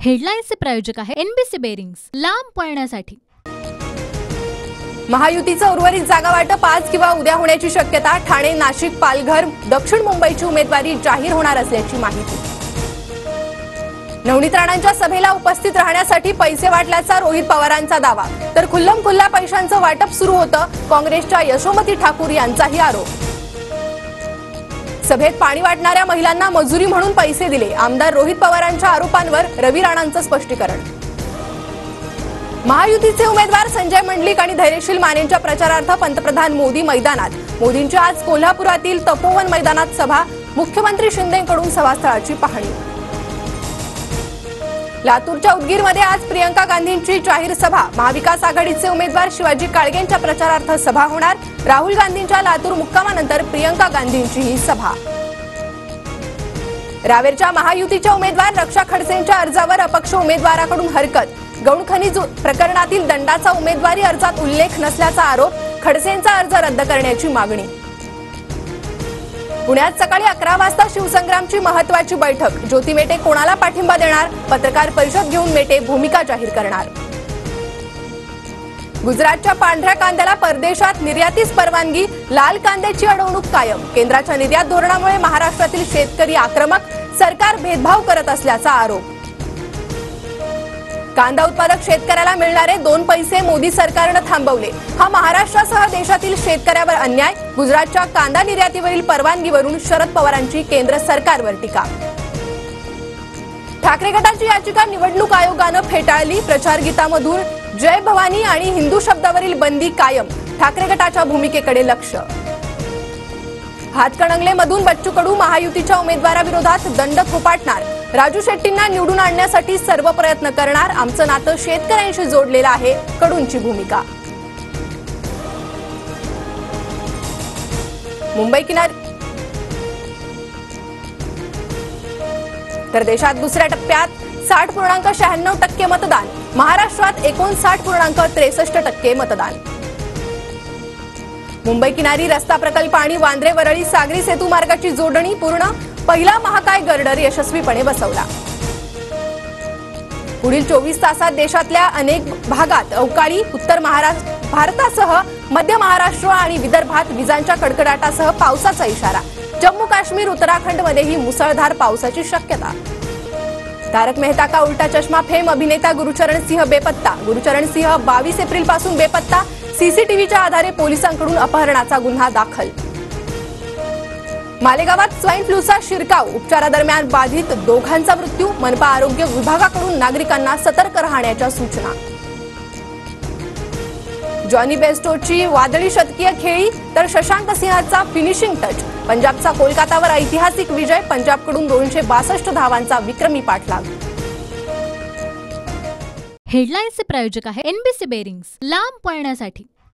हेडलाईन्सचे प्रायोजक आहे NBC bearings, लांब पळण्यासाठी। महायुतीचं उर्वरित जागा वाटप आज किंवा उद्या होण्याची शक्यता। ठाणे, नाशिक, पालघर, दक्षिण मुंबईची उमेदवारी जाहीर होणार असल्याची माहिती। नवनीत राणांच्या सभेला उपस्थित राहण्यासाठी पैसे वाटल्याचा रोहित पवारांचा दावा, तर खुल्लम-खुल्ला पैशांचं वाटप सुरू होतं, काँग्रेसच्या यशोमती ठाकूर यांचाही आरोप। सभेत पाणी वाटणाऱ्या महिलांना मजुरी म्हणून पैसे दिले, आमदार रोहित पवारांच्या आरोपांवर रवी राणांचं स्पष्टीकरण। महायुतीचे उमेदवार संजय मंडलिक आणि धैर्यशील मानेंच्या प्रचारार्थ पंतप्रधान मोदी मैदानात। मोदींची आज कोल्हापुरातील तपोवन मैदानात सभा, मुख्यमंत्री शिंदेंकडून सभास्थळाची पाहणी। लातूरच्या उदगीरमध्ये आज प्रियंका गांधींची जाहीर सभा, महाविकास आघाडीचे उमेदवार शिवाजी काळगेंच्या प्रचारार्थ सभा होणार। राहुल गांधींच्या लातूर मुक्कामानंतर प्रियंका गांधींची ही सभा। रावेरच्या महायुतीच्या उमेदवार रक्षा खडसेंच्या अर्जावर अपक्ष उमेदवाराकडून हरकत, गौण खनिज प्रकरणातील दंडाचा उमेदवारी अर्जात उल्लेख नसल्याचा आरोप, खडसेंचा अर्ज रद्द करण्याची मागणी। पुण्यात सकाळी 11 वाजता शिवसंग्रामची महत्त्वाची बैठक, ज्योती मेटे कोणाला पाठिंबा देणार, पत्रकार परिषद घेऊन मेटे भूमिका जाहीर करणार। गुजरातच्या पांढऱ्या कांद्याला परदेशात निर्यातीस परवानगी, लाल कांद्याची अडवणूक कायम, केंद्राच्या निर्यात धोरणामुळे महाराष्ट्रातील शेतकरी आक्रमक, सरकार भेदभाव करत असल्याचा आरोप। कांदा उत्पादक शेतकऱ्याला मिळणारे 2 पैसे मोदी सरकारने थांबवले, हा महाराष्ट्रासह देशातील शेतकऱ्यावर अन्याय, गुजरातच्या कांदा निर्यातीवरील परवानगीवरून शरद पवारांची केंद्र सरकारवर टीका। ठाकरे गटाची याचिका निवडणूक आयोगाने फेटाळली, प्रचार गीतामधून जय भवानी आणि हिंदू शब्दावरील बंदी कायम, ठाकरे गटाच्या भूमिकेकडे लक्ष। हातकणंगलेमधून बच्चू कडू महायुतीच्या उमेदवाराविरोधात दंड थोपाटणार, राजू शेट्टींना निवडून आणण्यासाठी सर्व प्रयत्न करणार, आमचं नातं शेतकऱ्यांशी जोडलेलं आहे, कडूंची भूमिका। मुंबई किनारी तर देशात दुसऱ्या टप्प्यात 60.96% मतदान, महाराष्ट्रात 59.63% मतदान। मुंबई किनारी रस्ता प्रकल्प आणि वांद्रे वरळी सागरी सेतू मार्गाची जोडणी पूर्ण, पहिला महाकाय गर्डर यशस्वीपणे बसवला। पुढील 24 तासात देशातल्या अनेक भागात अवकाळी, उत्तर भारतासह मध्य महाराष्ट्र आणि विदर्भात विजांच्या कडकडाटासह पावसाचा इशारा, जम्मू काश्मीर उत्तराखंडमध्येही मुसळधार पावसाची शक्यता। तारक मेहता का उल्टा चष्मा फेम अभिनेता गुरुचरण सिंह बेपत्ता, गुरुचरण सिंह 22 एप्रिल पासून बेपत्ता, सीसीटीव्हीच्या आधारे पोलिसांकडून अपहरणाचा गुन्हा दाखल। मालेगावात स्वाईन फ्लूचा शिरकाव, उपचारादरम्यान बाधित दोघांचा मृत्यू, मनपा आरोग्य विभागाकडून नागरिकांना सतर्क राहण्याच्या सूचना। जॉनी बेस्टोची वादळी शतकीय खेळी, तर शशांक सिंहचा फिनिशिंग टच, पंजाबचा कोलकातावर ऐतिहासिक विजय, पंजाबकडून 262 धावांचा विक्रमी पाठलाग। हेडलाईन्सचे प्रायोजक आहे एनबीसी बेरिंग्स, लांब पळण्यासाठी।